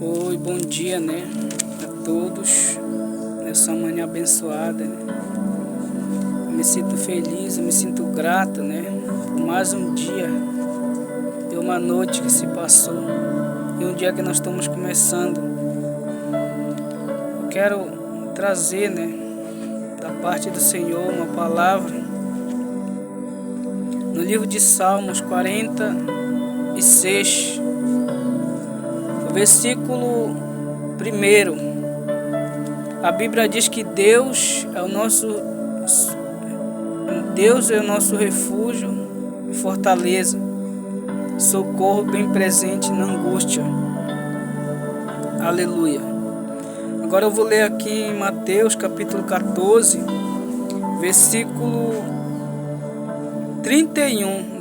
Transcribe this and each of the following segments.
Oi, bom dia, a todos nessa manhã abençoada, Eu me sinto feliz, eu me sinto grato, por mais um dia e uma noite que se passou e um dia que nós estamos começando. Eu quero trazer, da parte do Senhor uma palavra no livro de Salmos 46. Versículo 1. A Bíblia diz que Deus é o nosso refúgio e fortaleza, socorro bem presente na angústia. Aleluia. Agora eu vou ler aqui em Mateus capítulo 14, versículo 31,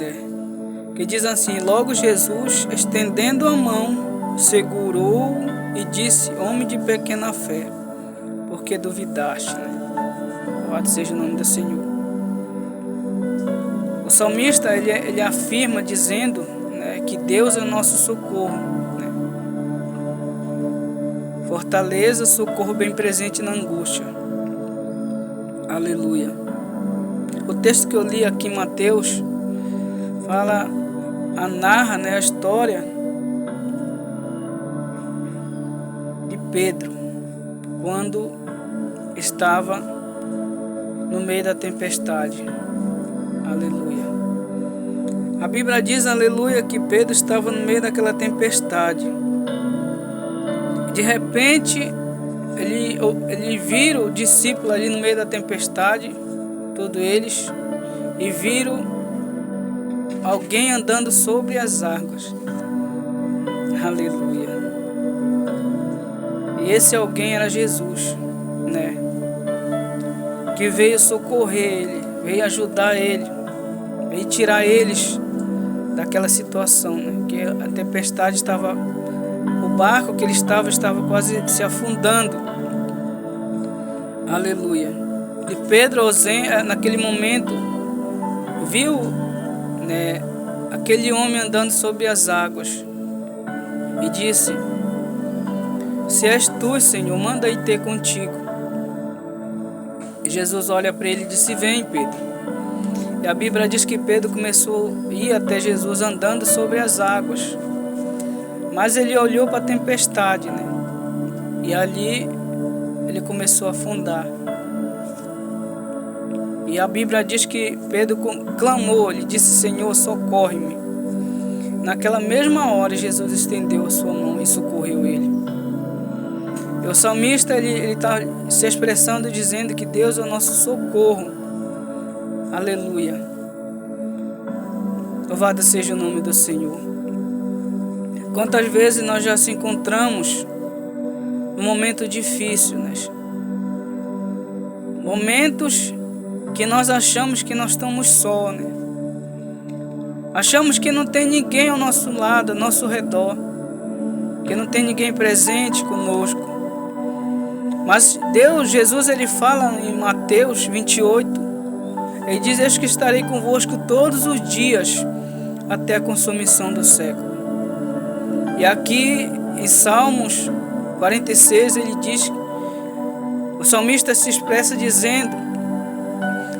que diz assim: Logo Jesus, estendendo a mão, segurou e disse: Homem de pequena fé, porque duvidaste, Louvado seja o nome do Senhor. O salmista ele afirma dizendo, que Deus é o nosso socorro, fortaleza, socorro bem presente na angústia. Aleluia. O texto que eu li aqui em Mateus narra, a história de Pedro quando estava no meio da tempestade. Aleluia. A Bíblia diz, aleluia, que Pedro estava no meio daquela tempestade. De repente, ele vira o discípulo ali no meio da tempestade, todos eles, e viram alguém andando sobre as águas. Aleluia. E esse alguém era Jesus, que veio socorrer ele, veio ajudar ele, veio tirar eles daquela situação, que a tempestade estava, o barco que ele estava quase se afundando. Aleluia. E Pedro, naquele momento, viu, aquele homem andando sobre as águas e disse: Se és tu, Senhor, manda ir ter contigo. E Jesus olha para ele e disse: Vem, Pedro. E a Bíblia diz que Pedro começou a ir até Jesus andando sobre as águas. Mas ele olhou para a tempestade, E ali ele começou a afundar. E a Bíblia diz que Pedro clamou, ele disse: Senhor, socorre-me. Naquela mesma hora Jesus estendeu a sua mão e socorreu ele. E o salmista ele está se expressando dizendo que Deus é o nosso socorro. Aleluia. Louvado seja o nome do Senhor. Quantas vezes nós já se encontramos num momento difícil, Momentos que nós achamos que nós estamos só, Achamos que não tem ninguém ao nosso lado, ao nosso redor, que não tem ninguém presente conosco. Mas Jesus, ele fala em Mateus 28, ele diz: Eis que estarei convosco todos os dias, até a consumação do século. E aqui em Salmos 46, ele diz, o salmista se expressa dizendo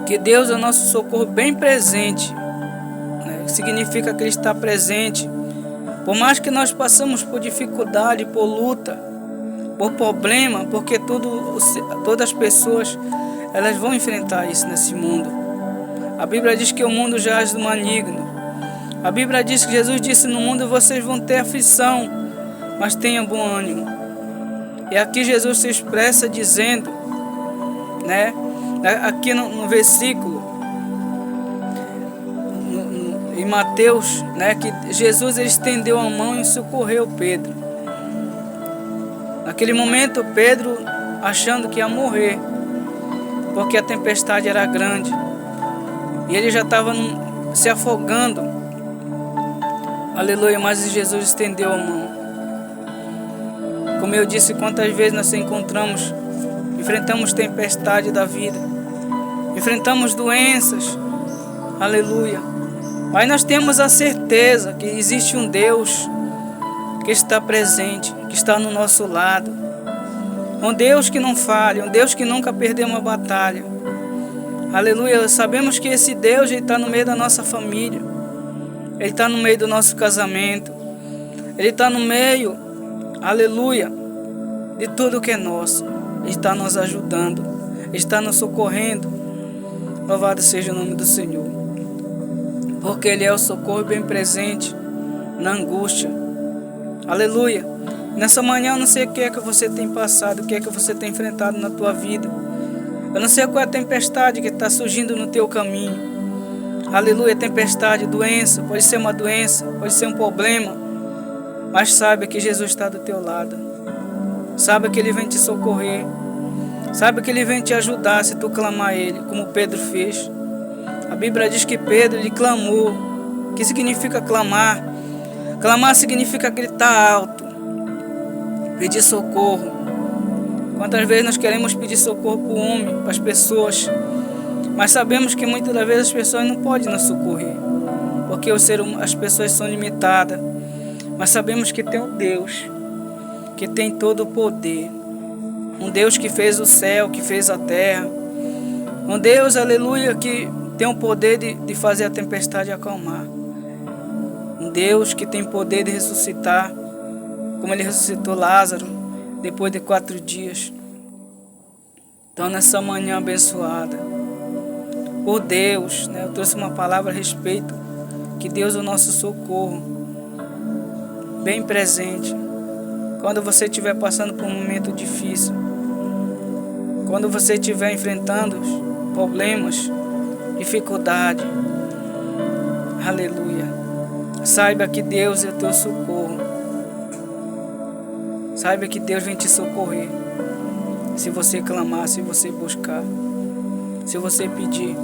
que Deus é o nosso socorro bem presente, significa que Ele está presente. Por mais que nós passamos por dificuldade, por luta, por problema, porque todas as pessoas elas vão enfrentar isso nesse mundo. A Bíblia diz que o mundo jaz do maligno. A Bíblia diz que Jesus disse: no mundo vocês vão ter aflição, mas tenham bom ânimo. E aqui Jesus se expressa dizendo, aqui no versículo, em Mateus, que Jesus ele estendeu a mão e socorreu Pedro. Naquele momento, Pedro achando que ia morrer, porque a tempestade era grande e ele já estava se afogando. Aleluia, mas Jesus estendeu a mão. Como eu disse, quantas vezes nós enfrentamos tempestade da vida, enfrentamos doenças, aleluia, mas nós temos a certeza que existe um Deus que está presente, que está no nosso lado. Um Deus que não falha, um Deus que nunca perdeu uma batalha. Aleluia, sabemos que esse Deus está no meio da nossa família. Ele está no meio do nosso casamento. Ele está no meio, aleluia, de tudo que é nosso. Ele está nos ajudando, Ele está nos socorrendo. Louvado seja o nome do Senhor. Porque Ele é o socorro bem presente na angústia. Aleluia. Nessa manhã eu não sei o que é que você tem passado, o que é que você tem enfrentado na tua vida. Eu não sei qual é a tempestade que está surgindo no teu caminho. Aleluia, tempestade, doença, pode ser uma doença, pode ser um problema. Mas saiba que Jesus está do teu lado. Saiba que Ele vem te socorrer. Saiba que Ele vem te ajudar se tu clamar a Ele, como Pedro fez. A Bíblia diz que Pedro, ele clamou. O que significa clamar? Clamar significa gritar alto, pedir socorro. Quantas vezes nós queremos pedir socorro para o homem, para as pessoas, mas sabemos que muitas das vezes as pessoas não podem nos socorrer, porque as pessoas são limitadas. Mas sabemos que tem um Deus que tem todo o poder, um Deus que fez o céu, que fez a terra, um Deus, aleluia, que tem o poder de fazer a tempestade acalmar, um Deus que tem poder de ressuscitar, como Ele ressuscitou Lázaro depois de 4 dias. Então nessa manhã abençoada por Deus, eu trouxe uma palavra a respeito, que Deus é o nosso socorro, bem presente, quando você estiver passando por um momento difícil, quando você estiver enfrentando problemas, dificuldade, aleluia, saiba que Deus é o teu socorro, saiba que Deus vem te socorrer, se você clamar, se você buscar, se você pedir.